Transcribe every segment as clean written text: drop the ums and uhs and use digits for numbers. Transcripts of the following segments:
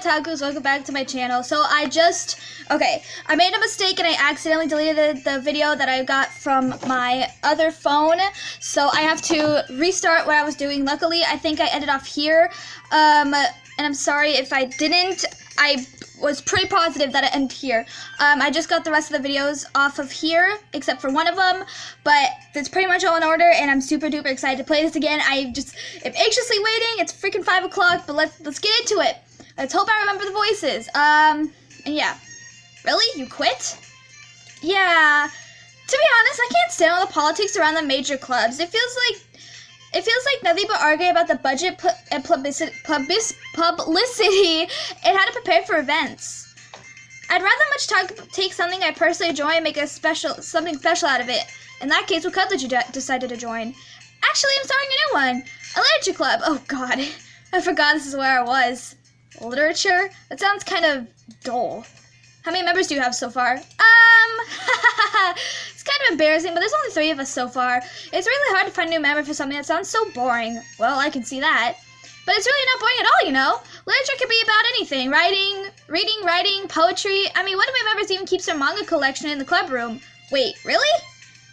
Otakus, welcome back to my channel. So I made a mistake and I accidentally deleted the video that I got from my other phone. So I have to restart what I was doing. Luckily, I think I ended off here. And I'm sorry if I didn't. I was pretty positive that it ended here. I just got the rest of the videos off of here, except for one of them, but it's pretty much all in order, and I'm super duper excited to play this again. I just am anxiously waiting. It's freaking 5 o'clock, but let's get into it. Let's hope I remember the voices. And yeah. Really? You quit? Yeah. To be honest, I can't stand all the politics around the major clubs. It feels like nothing but arguing about the budget and publicity and how to prepare for events. I'd rather take something I personally enjoy and make something special out of it. In that case, what club did you decided to join? Actually, I'm starting a new one. A literature club. Oh god, I forgot this is where I was. Literature? That sounds kind of dull. How many members do you have so far? It's kind of embarrassing, but there's only 3 of us so far. It's really hard to find a new member for something that sounds so boring. Well, I can see that. But it's really not boring at all, you know? Literature can be about anything. Reading, writing, poetry. I mean, one of my members even keeps her manga collection in the club room. Wait, really?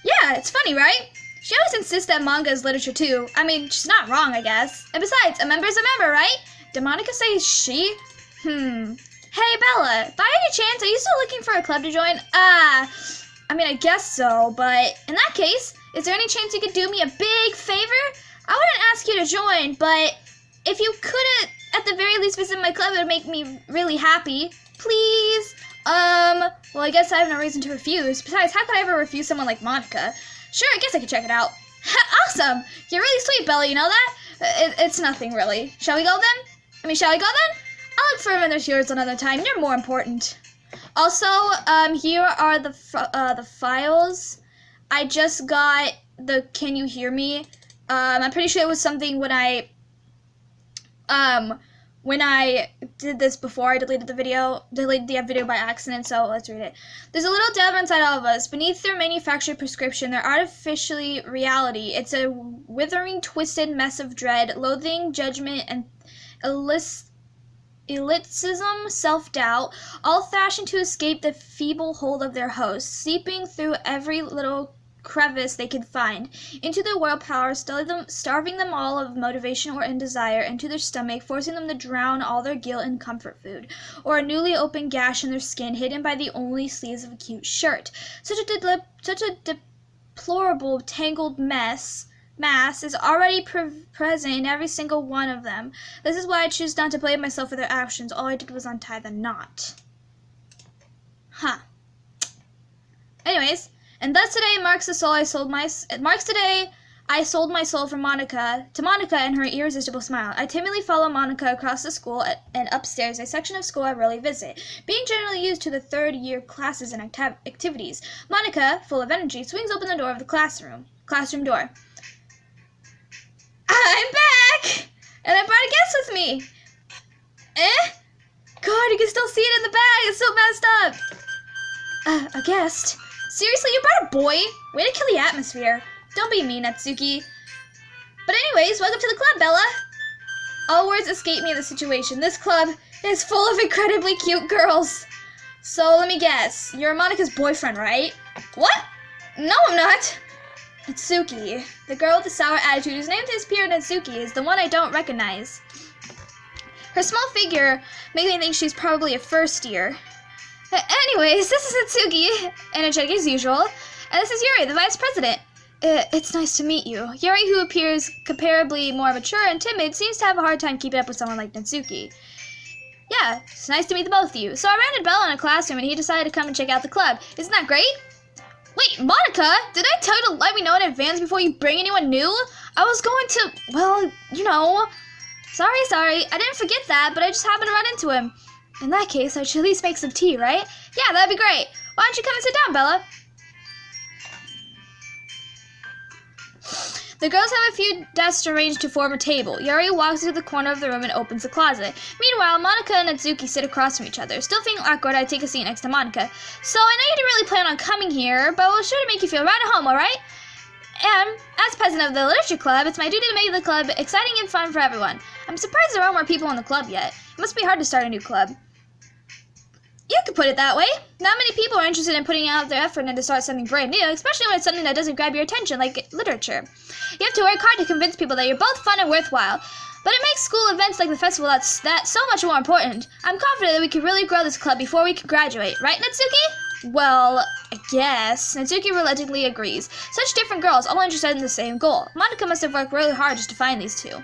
Yeah, it's funny, right? She always insists that manga is literature too. I mean, she's not wrong, I guess. And besides, a member is a member, right? Did Monica say she? Hey, Bella, by any chance, are you still looking for a club to join? I mean, I guess so, but in that case, is there any chance you could do me a big favor? I wouldn't ask you to join, but if you could, at the very least, visit my club, it would make me really happy. Please? Well, I guess I have no reason to refuse. Besides, how could I ever refuse someone like Monica? Sure, I guess I could check it out. Awesome! You're really sweet, Bella, you know that? It's nothing, really. Shall we go then? Shall we go then? I'll look for him in the yours another time. You're more important. Also, here are the files. I just got the Can You Hear Me? I'm pretty sure it was something when I did this before I deleted the video by accident, so let's read it. There's a little devil inside all of us. Beneath their manufactured prescription, their artificially reality. It's a withering, twisted mess of dread, loathing, judgment, and elitism, self-doubt, all fashioned to escape the feeble hold of their hosts, seeping through every little crevice they could find, into their world power, starving them all of motivation or in desire, into their stomach, forcing them to drown all their guilt in comfort food, or a newly opened gash in their skin, hidden by the only sleeves of a cute shirt. Such a deplorable, tangled mass is already present in every single one of them. This is why I choose not to blame myself for their actions. All I did was untie the knot. Anyways, and thus today marks the soul I sold my soul for Monica, to Monica and her irresistible smile. I timidly follow Monica across the school and upstairs, a section of school I rarely visit, being generally used to the third-year classes and activities. Monica, full of energy, swings open the door of the classroom door. I'm back! And I brought a guest with me! God, you can still see it in the bag! It's so messed up! A guest? Seriously, you brought a boy? Way to kill the atmosphere. Don't be mean, Natsuki. But anyways, welcome to the club, Bella! All words escape me in the situation. This club is full of incredibly cute girls. So, let me guess. You're Monica's boyfriend, right? What? No, I'm not! Natsuki, the girl with the sour attitude whose name disappeared Natsuki, is the one I don't recognize. Her small figure makes me think she's probably a first year. Anyways, this is Natsuki, energetic as usual, and this is Yuri, the vice president. It's nice to meet you. Yuri, who appears comparably more mature and timid, seems to have a hard time keeping up with someone like Natsuki. Yeah, it's nice to meet the both of you. So I ran into Bella in a classroom and he decided to come and check out the club. Isn't that great? Wait, Monica, did I tell you to let me know in advance before you bring anyone new? I was going to, well, you know. Sorry, I didn't forget that, but I just happened to run into him. In that case, I should at least make some tea, right? Yeah, that'd be great. Why don't you come and sit down, Bella? The girls have a few desks arranged to form a table. Yuri walks into the corner of the room and opens the closet. Meanwhile, Monica and Natsuki sit across from each other. Still feeling awkward, I take a seat next to Monica. So, I know you didn't really plan on coming here, but we'll sure to make you feel right at home, alright? And, as president of the literature club, it's my duty to make the club exciting and fun for everyone. I'm surprised there aren't more people in the club yet. It must be hard to start a new club. You could put it that way. Not many people are interested in putting out their effort into start something brand new, especially when it's something that doesn't grab your attention, like literature. You have to work hard to convince people that you're both fun and worthwhile. But it makes school events like the festival that's so much more important. I'm confident that we can really grow this club before we can graduate, right, Natsuki? Well, I guess. Natsuki reluctantly agrees. Such different girls, all interested in the same goal. Monika must have worked really hard just to find these two.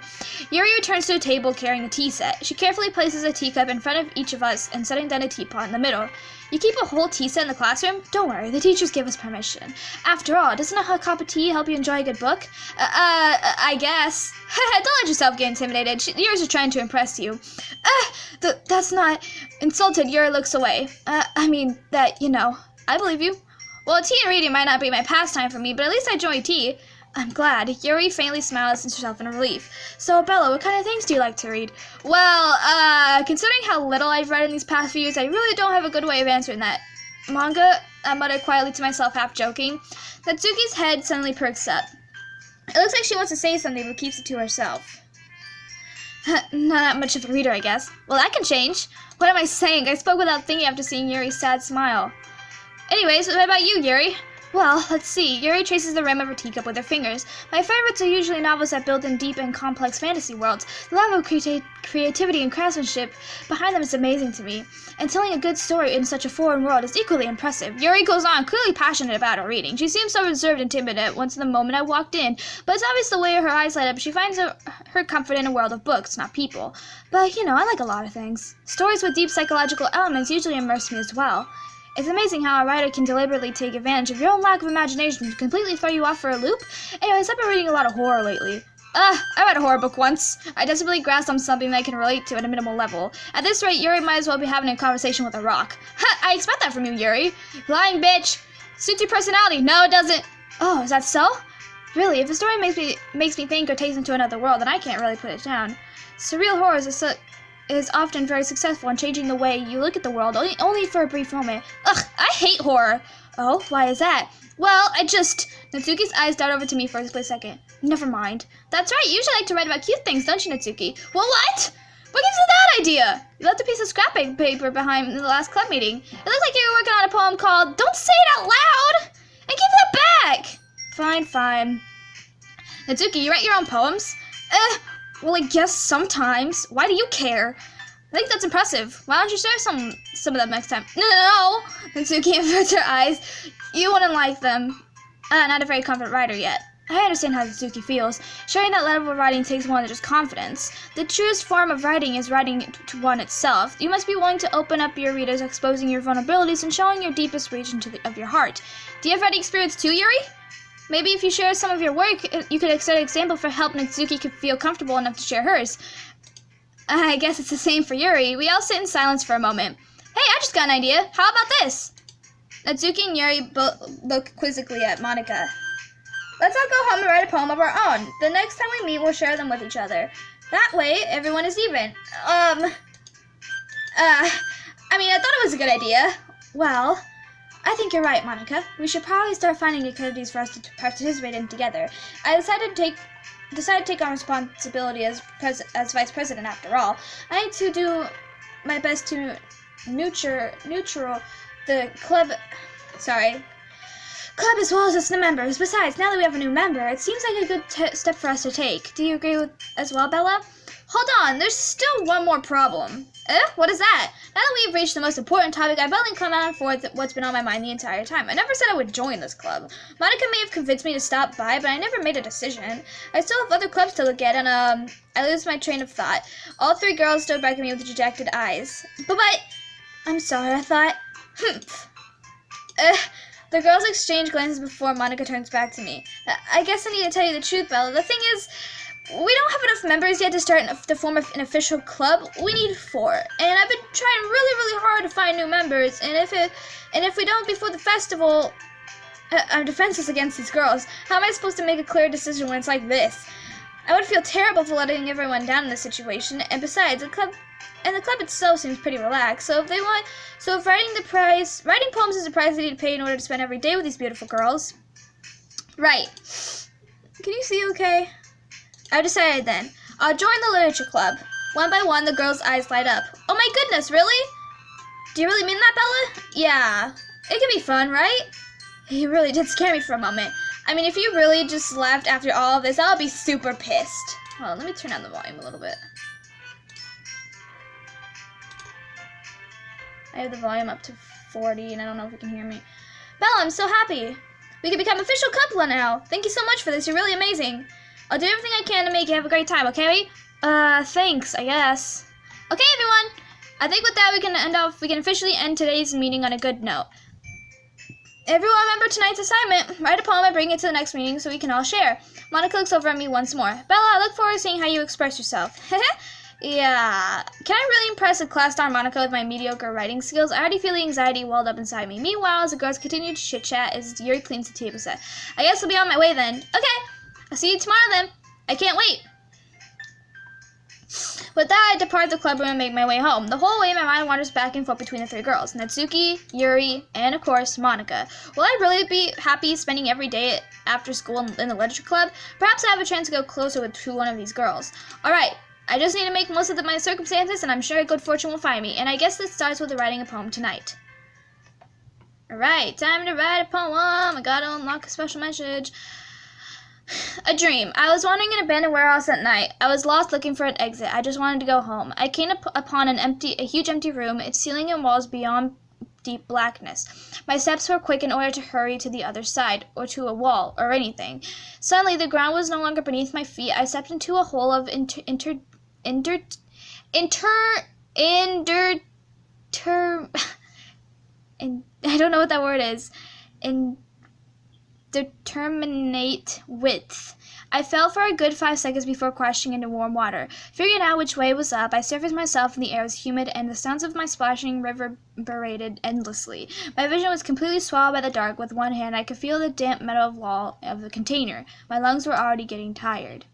Yuri returns to the table carrying a tea set. She carefully places a teacup in front of each of us and setting down a teapot in the middle. You keep a whole tea set in the classroom? Don't worry, the teachers give us permission. After all, doesn't a cup of tea help you enjoy a good book? I guess. Don't let yourself get intimidated. Yuri's are trying to impress you. That's not... Insulted, Yuri looks away. I believe you. Well, tea and reading might not be my pastime for me, but at least I enjoy tea. I'm glad. Yuri faintly smiles to herself in relief. So, Bella, what kind of things do you like to read? Well, considering how little I've read in these past few years, I really don't have a good way of answering that. Manga? I muttered quietly to myself, half joking. Natsuki's head suddenly perks up. It looks like she wants to say something, but keeps it to herself. Not that much of a reader, I guess. Well, that can change. What am I saying? I spoke without thinking after seeing Yuri's sad smile. Anyways, what about you, Yuri? Well, let's see. Yuri traces the rim of her teacup with her fingers. My favorites are usually novels that build in deep and complex fantasy worlds. The level of creativity and craftsmanship behind them is amazing to me. And telling a good story in such a foreign world is equally impressive. Yuri goes on, clearly passionate about her reading. She seemed so reserved and timid at once in the moment I walked in, but it's obvious the way her eyes light up. She finds her comfort in a world of books, not people. But, I like a lot of things. Stories with deep psychological elements usually immerse me as well. It's amazing how a writer can deliberately take advantage of your own lack of imagination to completely throw you off for a loop. Anyways, I've been reading a lot of horror lately. I read a horror book once. I desperately grasped on something that I can relate to at a minimal level. At this rate, Yuri might as well be having a conversation with a rock. I expect that from you, Yuri. Lying bitch. Suits your personality. No, it doesn't. Oh, is that so? Really, if the story makes me think or taste into another world, then I can't really put it down. Surreal horrors is often very successful in changing the way you look at the world, only for a brief moment. Ugh, I hate horror. Oh, why is that? Well, Natsuki's eyes dart over to me for a split second. Never mind. That's right, you usually like to write about cute things, don't you, Natsuki? Well, what? What gives you that idea? You left a piece of scrap paper behind in the last club meeting. It looks like you were working on a poem called Don't Say It Out Loud! And give that back! Fine. Natsuki, you write your own poems? Well, I guess sometimes. Why do you care? I think that's impressive. Why don't you share some of them next time? No! Natsuki averts her eyes. You wouldn't like them. Not a very confident writer yet. I understand how Natsuki feels. Sharing that level of writing takes more than just confidence. The truest form of writing is writing to one itself. You must be willing to open up your readers, exposing your vulnerabilities and showing your deepest region of your heart. Do you have writing experience too, Yuri? Maybe if you share some of your work, you could set an example for help Natsuki could feel comfortable enough to share hers. I guess it's the same for Yuri. We all sit in silence for a moment. Hey, I just got an idea. How about this? Natsuki and Yuri look quizzically at Monika. Let's all go home and write a poem of our own. The next time we meet, we'll share them with each other. That way, everyone is even. I thought it was a good idea. Well, I think you're right, Monika. We should probably start finding activities for us to participate in together. I decided to take on responsibility as vice president after all. I need to do my best to neutral the club as well as its members. Besides, now that we have a new member, it seems like a good step for us to take. Do you agree with as well, Bella? Hold on, there's still one more problem. What is that? Now that we've reached the most important topic, I've only come out for what's been on my mind the entire time. I never said I would join this club. Monika may have convinced me to stop by, but I never made a decision. I still have other clubs to look at, and I lose my train of thought. All three girls stood back at me with dejected eyes. But, I'm sorry, I thought. The girls exchange glances before Monika turns back to me. I guess I need to tell you the truth, Bella. The thing is, we don't have enough members yet to start to form an official club. We need 4, and I've been trying really, really hard to find new members. And if we don't before the festival, I'm defenseless against these girls. How am I supposed to make a clear decision when it's like this? I would feel terrible for letting everyone down in this situation. And besides, the club itself seems pretty relaxed. So if writing poems is a price I need to pay in order to spend every day with these beautiful girls. Right. Can you see okay? I decided then. I'll join the literature club. One by one, the girls' eyes light up. Oh my goodness, really? Do you really mean that, Bella? Yeah. It could be fun, right? You really did scare me for a moment. I mean, if you really just left after all of this, I'll be super pissed. Hold on, let me turn down the volume a little bit. I have the volume up to 40, and I don't know if you can hear me. Bella, I'm so happy. We can become official couple now. Thank you so much for this. You're really amazing. I'll do everything I can to make you have a great time, okay? Thanks, I guess. Okay, everyone. I think with that we can officially end today's meeting on a good note. Everyone remember tonight's assignment. Write a poem and bring it to the next meeting so we can all share. Monica looks over at me once more. Bella, I look forward to seeing how you express yourself. Yeah. Can I really impress a class star Monica with my mediocre writing skills? I already feel the anxiety welled up inside me. Meanwhile, as the girls continue to chit-chat as Yuri cleans the table set. I guess I'll be on my way then. Okay. I'll see you tomorrow then. I can't wait. With that, I depart the club room and make my way home. The whole way, my mind wanders back and forth between the three girls, Natsuki, Yuri, and of course, Monica. Will I really be happy spending every day after school in the literature club? Perhaps I have a chance to go closer to one of these girls. Alright, I just need to make most of my circumstances, and I'm sure good fortune will find me. And I guess this starts with writing a poem tonight. Alright, time to write a poem. I gotta unlock a special message. A dream. I was wandering in an abandoned warehouse at night. I was lost looking for an exit. I just wanted to go home. I came upon a huge empty room, its ceiling and walls beyond deep blackness. My steps were quick in order to hurry to the other side, or to a wall, or anything. Suddenly, the ground was no longer beneath my feet. I stepped into a hole of I don't know what that word is. Indeterminate width. I fell for a good 5 seconds before crashing into warm water. Figuring out which way was up, I surfaced myself and the air was humid and the sounds of my splashing reverberated endlessly. My vision was completely swallowed by the dark. With one hand, I could feel the damp metal wall of the container. My lungs were already getting tired.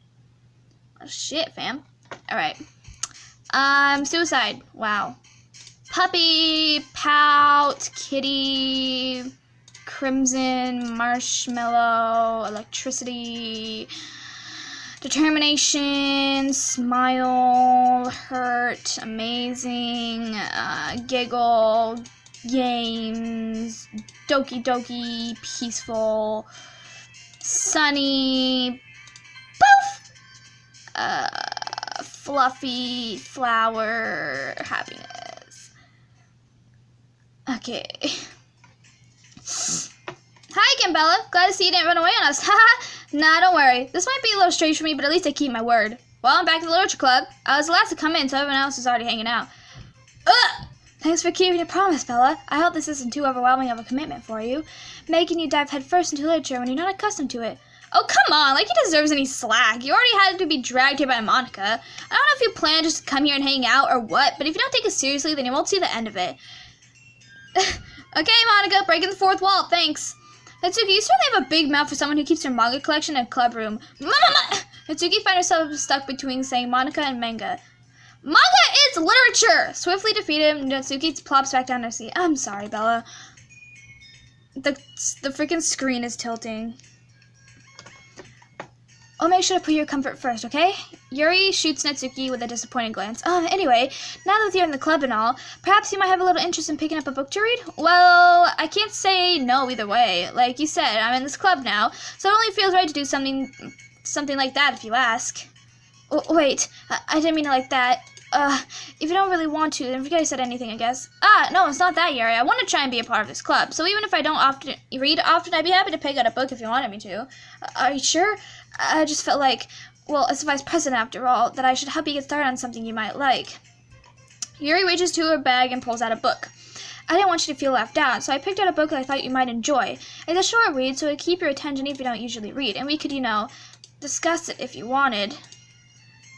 Oh, shit, fam. Alright. Suicide. Wow. Puppy, pout, kitty, crimson, marshmallow, electricity, determination, smile, hurt, amazing, giggle, games, Doki Doki, peaceful, sunny, poof, fluffy, flower, happiness. Okay. Hi again, Bella. Glad to see you didn't run away on us. Haha. Nah, don't worry. This might be a little strange for me, but at least I keep my word. Well, I'm back to the literature club. I was the last to come in, so everyone else is already hanging out. Ugh! Thanks for keeping your promise, Bella. I hope this isn't too overwhelming of a commitment for you, making you dive headfirst into literature when you're not accustomed to it. Oh, come on. Like he deserves any slack. You already had to be dragged here by Monica. I don't know if you plan just to come here and hang out or what, but if you don't take it seriously, then you won't see the end of it. Okay, Monica, breaking the fourth wall, thanks. Natsuki, you certainly have a big mouth for someone who keeps her manga collection in a club room. Natsuki found herself stuck between saying Monica and manga. Manga is literature! Swiftly defeated, Natsuki plops back down her seat. I'm sorry, Bella. The freaking screen is tilting. I'll make sure to put your comfort first, okay? Yuri shoots Natsuki with a disappointed glance. Anyway, now that you're in the club and all, perhaps you might have a little interest in picking up a book to read? Well, I can't say no either way. Like you said, I'm in this club now, so it only feels right to do something like that if you ask. Oh, wait, I didn't mean it like that. If you don't really want to, then forget I said anything, I guess. No, it's not that, Yuri. I want to try and be a part of this club, so even if I don't read often, I'd be happy to pick out a book if you wanted me to. Are you sure? I just felt like, well, as vice president after all, that I should help you get started on something you might like. Yuri reaches to her bag and pulls out a book. I didn't want you to feel left out, so I picked out a book that I thought you might enjoy. It's a short read, so it'd keep your attention if you don't usually read, and we could, discuss it if you wanted.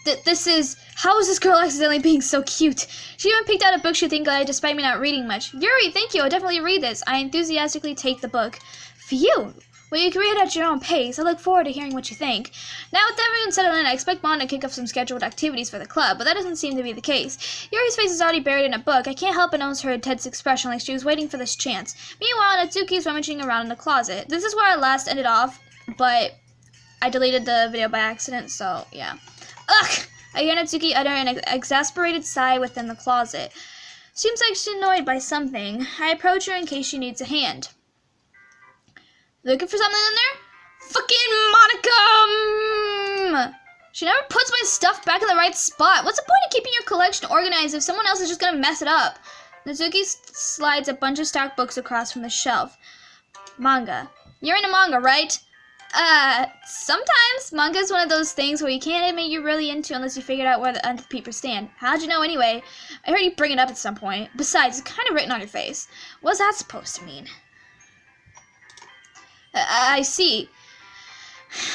How is this girl accidentally being so cute? She even picked out a book she'd think I, despite me not reading much. Yuri, thank you, I'll definitely read this. I enthusiastically take the book. Phew! Well, you can read it at your own pace. I look forward to hearing what you think. Now, with everyone settled in, I expect Mon to kick off some scheduled activities for the club, but that doesn't seem to be the case. Yuri's face is already buried in a book. I can't help but notice her tense expression, like she was waiting for this chance. Meanwhile, Natsuki's rummaging around in the closet. This is where I last ended off, but I deleted the video by accident, so yeah. Ugh! I hear Natsuki utter an exasperated sigh within the closet. Seems like she's annoyed by something. I approach her in case she needs a hand. Looking for something in there? Fucking Monica! She never puts my stuff back in the right spot. What's the point of keeping your collection organized if someone else is just gonna mess it up? Natsuki slides a bunch of stacked books across from the shelf. Manga. You're into manga, right? Sometimes. Manga is one of those things where you can't admit you're really into unless you figured out where the other people stand. How'd you know anyway? I heard you bring it up at some point. Besides, it's kind of written on your face. What's that supposed to mean? I see.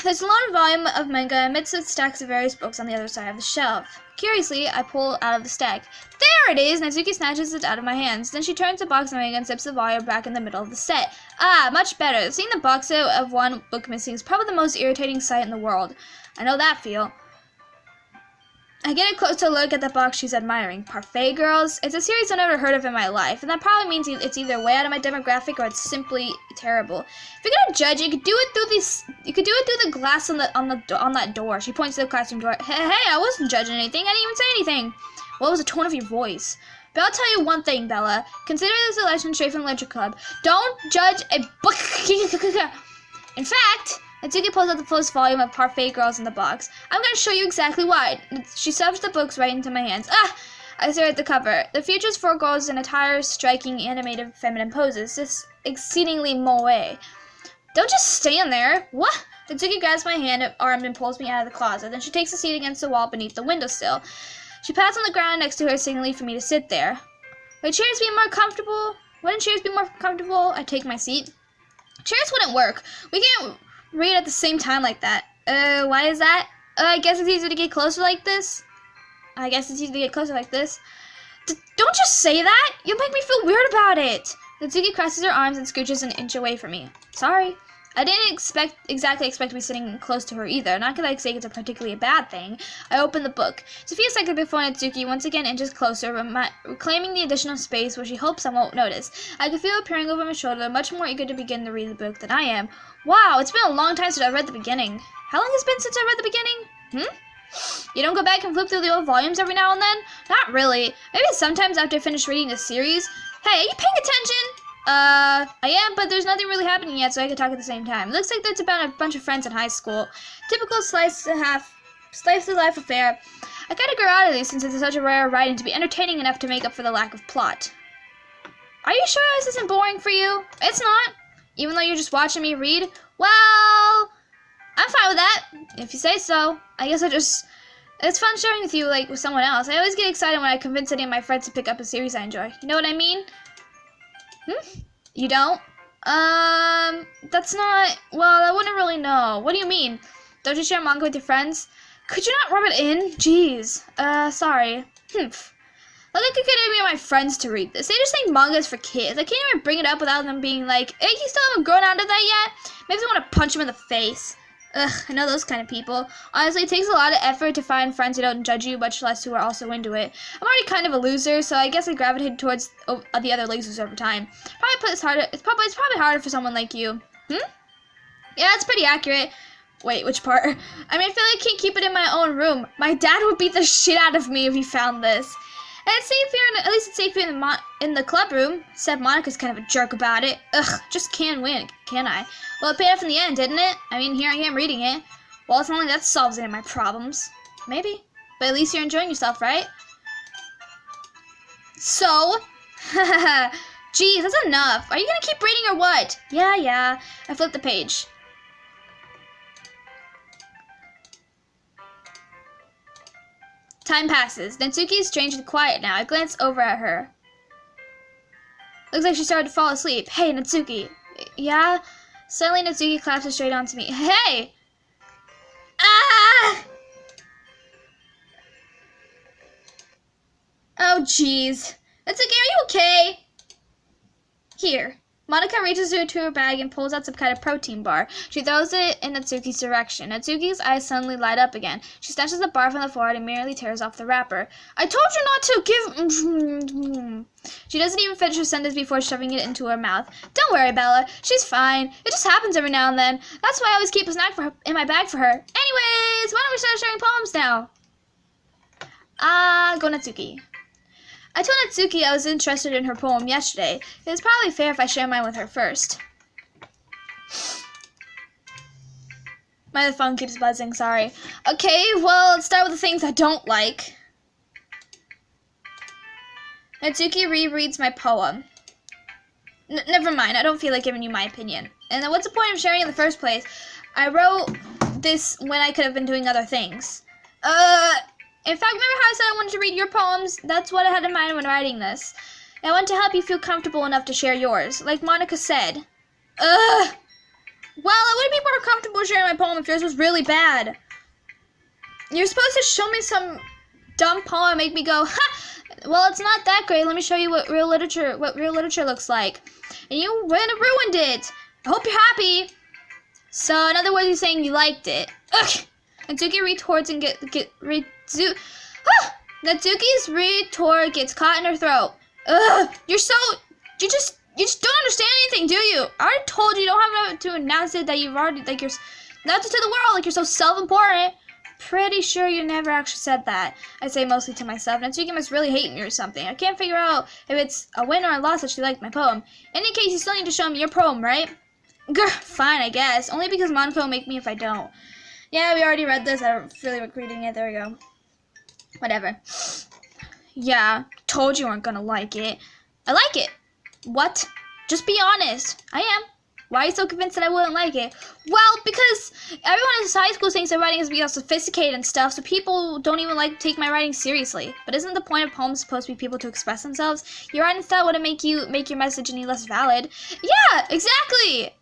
There's a large volume of manga amidst of stacks of various books on the other side of the shelf. Curiously, I pull out of the stack. There it is! Natsuki snatches it out of my hands. Then she turns the box of manga and zips the volume back in the middle of the set. Ah, much better. Seeing the box set of one book missing is probably the most irritating sight in the world. I know that feel. I get a closer look at the box she's admiring. Parfait Girls? It's a series I've never heard of in my life, and that probably means it's either way out of my demographic or it's simply terrible. If you're gonna judge, you could do it through these. You could do it through the glass on that door. She points to the classroom door. Hey, I wasn't judging anything. I didn't even say anything. What was the tone of your voice? But I'll tell you one thing, Bella. Consider this a lesson straight from Literature Club. Don't judge a book. In fact, Natsuki pulls out the first volume of Parfait Girls in the box. I'm going to show you exactly why. She shoves the books right into my hands. Ah! I stare at the cover. The features 4 girls in attire striking animated feminine poses. This exceedingly moe. Don't just stand there. What? Natsuki grabs my arm and pulls me out of the closet. Then she takes a seat against the wall beneath the windowsill. She pats on the ground next to her, signaling for me to sit there. Would chairs be more comfortable? Wouldn't chairs be more comfortable? I take my seat. Chairs wouldn't work. We can't read at the same time like that. Why is that? I guess it's easier to get closer like this. Don't just say that! You'll make me feel weird about it! Natsuki crosses her arms and scooches an inch away from me. Sorry. I didn't exactly expect to be sitting close to her either. Not because I say it's a particularly bad thing. I open the book. It's a few seconds before Natsuki once again inches closer, reclaiming the additional space where she hopes I won't notice. I can feel her peering over my shoulder, much more eager to begin to read the book than I am. Wow, it's been a long time since I read the beginning. How long has it been since I read the beginning? You don't go back and flip through the old volumes every now and then? Not really. Maybe sometimes after I finish reading the series. Hey, are you paying attention? I am, but there's nothing really happening yet, so I can talk at the same time. It looks like it's about a bunch of friends in high school. Typical slice of life affair. I gotta grow out of these since it's such a rare writing to be entertaining enough to make up for the lack of plot. Are you sure this isn't boring for you? It's not. Even though you're just watching me read? Well, I'm fine with that, if you say so. I guess it's fun sharing with you, like, with someone else. I always get excited when I convince any of my friends to pick up a series I enjoy. You know what I mean? You don't? That's not... Well, I wouldn't really know. What do you mean? Don't you share manga with your friends? Could you not rub it in? Jeez. Sorry. Look, I could get any of my friends to read this. They just think manga is for kids. I can't even bring it up without them being like, hey, you still haven't grown out of that yet? Maybe I want to punch them in the face. Ugh, I know those kind of people. Honestly, it takes a lot of effort to find friends who don't judge you, much less who are also into it. I'm already kind of a loser, so I guess I gravitated towards the other losers over time. It's probably harder for someone like you. Yeah, that's pretty accurate. Wait, which part? I mean, I feel like I can't keep it in my own room. My dad would beat the shit out of me if he found this. And it's safe here, at least it's safe here in the club room. Except Monica's kind of a jerk about it. Ugh, just can't win, can I? Well, it paid off in the end, didn't it? I mean, here I am reading it. Well, it's not like that solves any of my problems. Maybe. But at least you're enjoying yourself, right? So? Geez, that's enough. Are you gonna keep reading or what? Yeah. I flipped the page. Time passes. Natsuki is strangely quiet now. I glance over at her. Looks like she started to fall asleep. Hey, Natsuki. Yeah? Suddenly, Natsuki collapses straight onto me. Hey! Ah! Oh, jeez. Natsuki, are you okay? Here. Monica reaches into her bag and pulls out some kind of protein bar. She throws it in Natsuki's direction. Natsuki's eyes suddenly light up again. She snatches the bar from the floor and immediately tears off the wrapper. I told you not to give... She doesn't even finish her sentence before shoving it into her mouth. Don't worry, Bella. She's fine. It just happens every now and then. That's why I always keep a snack in my bag for her. Anyways, why don't we start sharing poems now? Go Natsuki. I told Natsuki I was interested in her poem yesterday. It's probably fair if I share mine with her first. My phone keeps buzzing, sorry. Okay, well, let's start with the things I don't like. Natsuki rereads my poem. Never mind, I don't feel like giving you my opinion. And then what's the point of sharing in the first place? I wrote this when I could have been doing other things. In fact, remember how I said I wanted to read your poems? That's what I had in mind when writing this. I want to help you feel comfortable enough to share yours, like Monica said. Well, I would be more comfortable sharing my poem if yours was really bad. You're supposed to show me some dumb poem and make me go, ha! Well, it's not that great. Let me show you what real literature looks like. And you ruined it. I hope you're happy. So, in other words, you're saying you liked it. Ugh! Natsuki retorts and Natsuki's retort gets caught in her throat. Ugh! You just don't understand anything, do you? I already told you don't have to announce it that you've already you're announced it to the world like you're so self-important. Pretty sure you never actually said that. I say mostly to myself. Natsuki must really hate me or something. I can't figure out if it's a win or a loss that she liked my poem. In any case, you still need to show me your poem, right? Grr, fine, I guess. Only because Monica will make me if I don't. Yeah, we already read this. I don't really like reading it. There we go. Whatever. Yeah, told you weren't gonna like it. I like it. What? Just be honest. I am. Why are you so convinced that I wouldn't like it? Well, because everyone in high school thinks that writing is being all sophisticated and stuff, so people don't even like to take my writing seriously. But isn't the point of poems supposed to be people to express themselves? Your writing style wouldn't make your message any less valid. Yeah, exactly!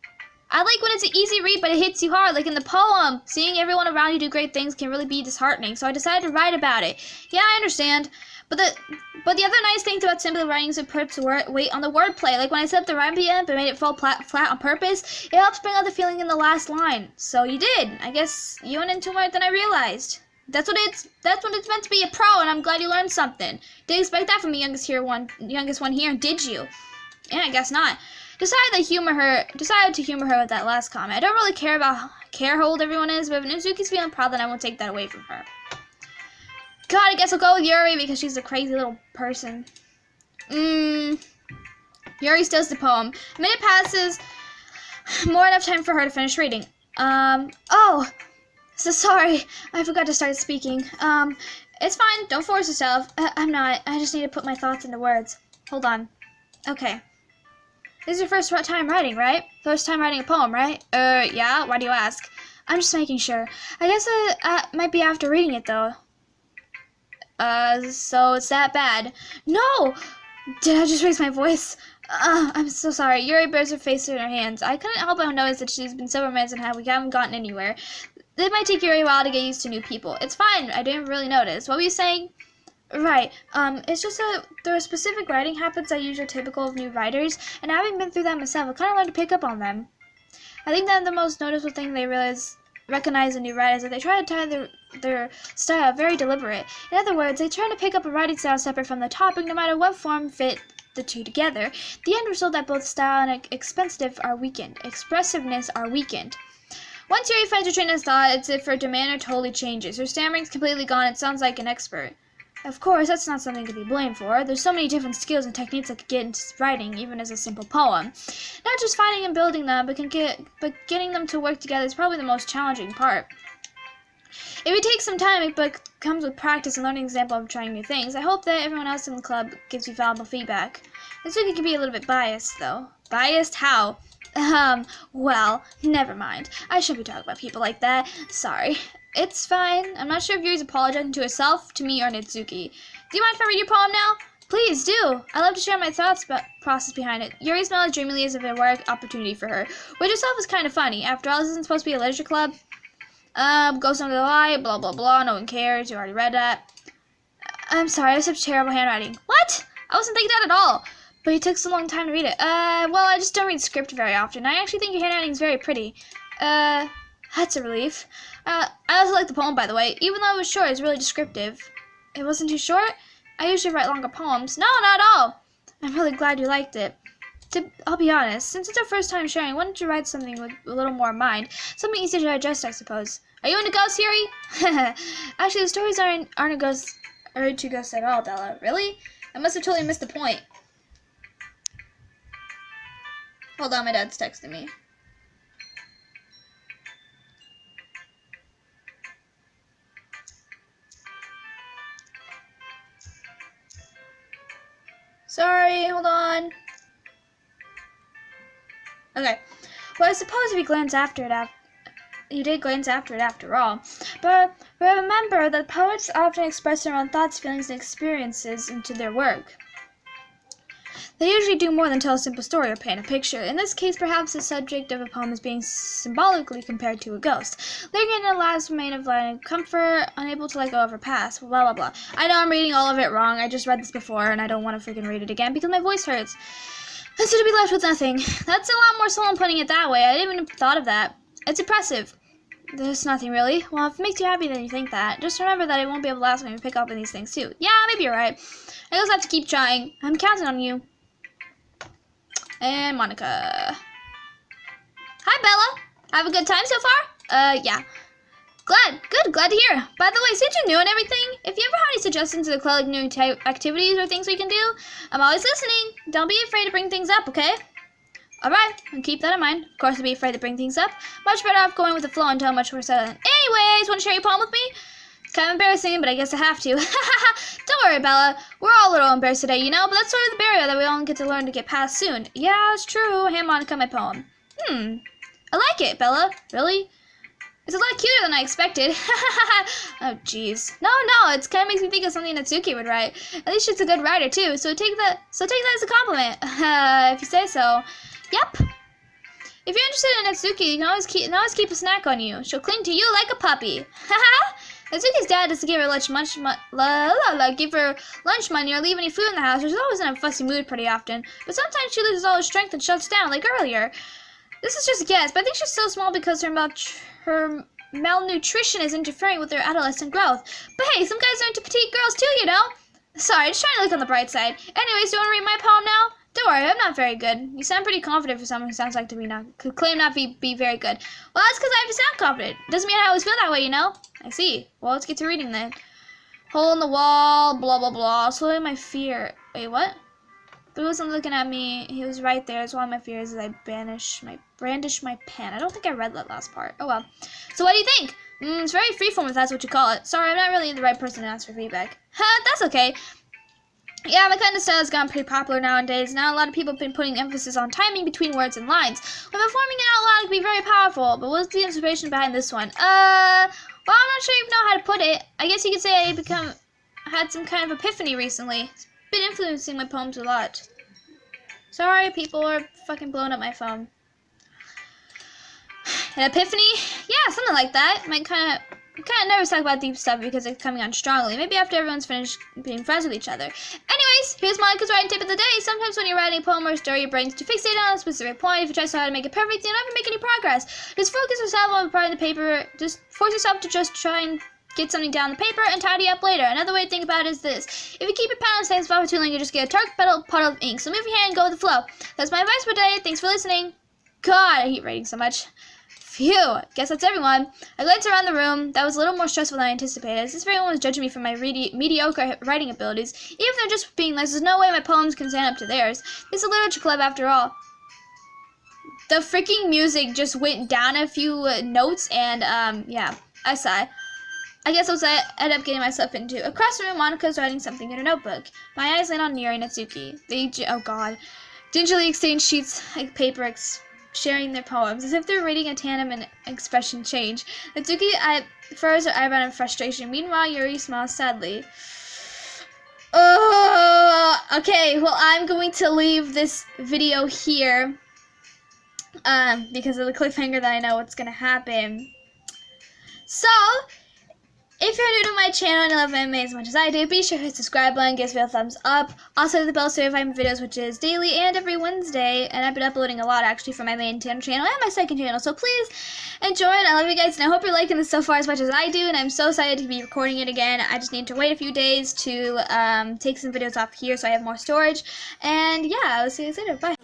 I like when it's an easy read, but it hits you hard, like in the poem. Seeing everyone around you do great things can really be disheartening, so I decided to write about it. Yeah, I understand. But the other nice thing about simply writing is it puts weight on the wordplay. Like when I set up the rhyme at but made it fall flat on purpose, it helps bring out the feeling in the last line. So you did. I guess you went into more than I realized. That's what it's meant to be, a pro, and I'm glad you learned something. Didn't expect that from the youngest one here, did you? Yeah, I guess not. Decided to humor her with that last comment. I don't really care how old everyone is, but if Natsuki's feeling proud, then I won't take that away from her. God, I guess I'll go with Yuri because she's a crazy little person. Yuri does the poem. A minute passes, more enough time for her to finish reading. Oh, so sorry, I forgot to start speaking. It's fine, don't force yourself. I'm not, I just need to put my thoughts into words. Hold on. Okay. This is your first time writing, right? First time writing a poem, right? Yeah, why do you ask? I'm just making sure. I guess I might be after reading it, though. So it's that bad. No! Did I just raise my voice? I'm so sorry. Yuri bears her face in her hands. I couldn't help but notice that she's been several minutes and we haven't gotten anywhere. It might take Yuri a while to get used to new people. It's fine. I didn't really notice. What were you saying? Right. It's just that there are specific writing habits that usually are typical of new writers, and having been through that myself, I kind of learned to pick up on them. I think that the most noticeable thing they recognize in new writers is that they try to tie their style very deliberate. In other words, they try to pick up a writing style separate from the topic, no matter what form fit the two together. The end result that both style and expressiveness are weakened. Once Yuri finds her train of thought, it's if her demeanor totally changes. Her stammering's completely gone. It sounds like an expert. Of course, that's not something to be blamed for. There's so many different skills and techniques that could get into writing, even as a simple poem. Not just finding and building them, but getting them to work together is probably the most challenging part. If it takes some time, it comes with practice and learning example of trying new things. I hope that everyone else in the club gives you valuable feedback. This week can be a little bit biased, though. Biased? How? Well, never mind. I shouldn't be talking about people like that. Sorry. It's fine. I'm not sure if Yuri's apologizing to herself, to me, or Natsuki. Do you mind if I read your poem now? Please do. I love to share my thoughts about process behind it. Yuri smiles dreamily as if it were an opportunity for her, which itself is kind of funny. After all, this isn't supposed to be a literature club. Ghost under the light, blah, blah, blah. No one cares. You already read that. I'm sorry. I have such terrible handwriting. What? I wasn't thinking that at all. But it took so long time to read it. Well, I just don't read script very often. I actually think your handwriting is very pretty. That's a relief. I also like the poem, by the way. Even though it was short, it's really descriptive. It wasn't too short? I usually write longer poems. No, not at all. I'm really glad you liked it. I'll be honest, since it's our first time sharing, why don't you write something with a little more mind? Something easier to digest, I suppose. Are you into ghosts, Yuri? Actually, the stories aren't a ghost. heard two ghosts at all, Bella. Really? I must have totally missed the point. Hold on, my dad's texting me. Sorry, hold on. Okay. Well, I suppose if you glance after it, you did glance after it after all. But remember that poets often express their own thoughts, feelings, and experiences into their work. They usually do more than tell a simple story or paint a picture. In this case, perhaps the subject of a poem is being symbolically compared to a ghost. Lingering in the last remain of light comfort, unable to let go of her past, blah blah blah. I know I'm reading all of it wrong. I just read this before and I don't want to freaking read it again because my voice hurts. And so to be left with nothing. That's a lot more someone putting it that way. I didn't even thought of that. It's impressive. There's nothing really. Well, if it makes you happy then you think that. Just remember that it won't be able to last when you pick up on these things too. Yeah, maybe you're right. I just have to keep trying. I'm counting on you. And Monica. Hi, Bella. Have a good time so far? Yeah. Glad to hear. By the way, since you're new and everything, if you ever have any suggestions to the club, like new activities or things we can do, I'm always listening. Don't be afraid to bring things up, okay? Alright, and keep that in mind. Of course, to be afraid to bring things up. Much better off going with the flow until much more settled. Anyways, want to share your poem with me? It's kind of embarrassing, but I guess I have to. Don't worry, Bella. We're all a little embarrassed today, you know, but that's sort of the barrier that we all get to learn to get past soon. Yeah, it's true. Hand Monica my poem. I like it, Bella. Really? It's a lot cuter than I expected. Oh, jeez. No, it kind of makes me think of something Natsuki would write. At least she's a good writer, too, so take that as a compliment. If you say so. Yep. If you're interested in Natsuki, you can always keep a snack on you. She'll cling to you like a puppy. Natsuki's dad doesn't give her lunch money or leave any food in the house. She's always in a fussy mood pretty often. But sometimes she loses all her strength and shuts down, like earlier. This is just a guess, but I think she's so small because her malnutrition is interfering with her adolescent growth. But hey, some guys are into petite girls too, you know? Sorry, just trying to look on the bright side. Anyways, do you want to read my poem now? Don't worry, I'm not very good. You sound pretty confident for someone who sounds like to be could claim not be very good. Well, that's because I have to sound confident. Doesn't mean I always feel that way, you know? I see. Well, let's get to reading then. Hole in the wall, blah blah blah. Swallowing my fear. Wait, what? But he wasn't looking at me. He was right there. Swallowing my fears as I brandish my pen. I don't think I read that last part. Oh well. So what do you think? It's very freeform if that's what you call it. Sorry, I'm not really the right person to ask for feedback. That's okay. Yeah, my kind of style has gotten pretty popular nowadays. Now a lot of people have been putting emphasis on timing between words and lines. When performing it out loud, it can be very powerful. But what's the inspiration behind this one? Well, I'm not sure you know how to put it. I guess you could say I had some kind of epiphany recently. It's been influencing my poems a lot. Sorry, people are fucking blowing up my phone. An epiphany? Yeah, something like that. I'm kind of nervous to talk about deep stuff because it's coming on strongly. Maybe after everyone's finished being friends with each other. Anyways, here's Monica's writing tip of the day. Sometimes when you're writing a poem or a story, your brain's too fixated on a specific point. If you try so hard to make it perfect, you'll never make any progress. Just focus yourself on part of the paper. Just force yourself to just try and get something down the paper and tidy up later. Another way to think about it is this. If you keep your pen on the same spot for too long, you just get a dark puddle of ink. So move your hand and go with the flow. That's my advice for today. Thanks for listening. God, I hate writing so much. Phew, guess that's everyone. I glanced around the room. That was a little more stressful than I anticipated, as if everyone was judging me for my mediocre writing abilities. Even if they're just being nice, there's no way my poems can stand up to theirs. It's a literature club after all. The freaking music just went down a few notes, and, yeah, I sigh. I guess that's what I ended up getting myself into. Across the room, Monika's writing something in her notebook. My eyes land on Neri and Natsuki. They, oh god, gingerly exchange sheets of paper, sharing their poems, as if they're reading a tandem and expression change. Natsuki furrows her eyebrow in frustration. Meanwhile, Yuri smiles sadly. Okay, well, I'm going to leave this video here, because of the cliffhanger that I know what's going to happen. So, if you're new to my channel and you love anime as much as I do, be sure to hit the subscribe button, give me a thumbs up. Also hit the bell so you have my videos, which is daily and every Wednesday. And I've been uploading a lot actually from my main channel and my second channel. So please enjoy it. I love you guys and I hope you're liking this so far as much as I do. And I'm so excited to be recording it again. I just need to wait a few days to take some videos off here so I have more storage. And yeah, I'll see you later. Bye.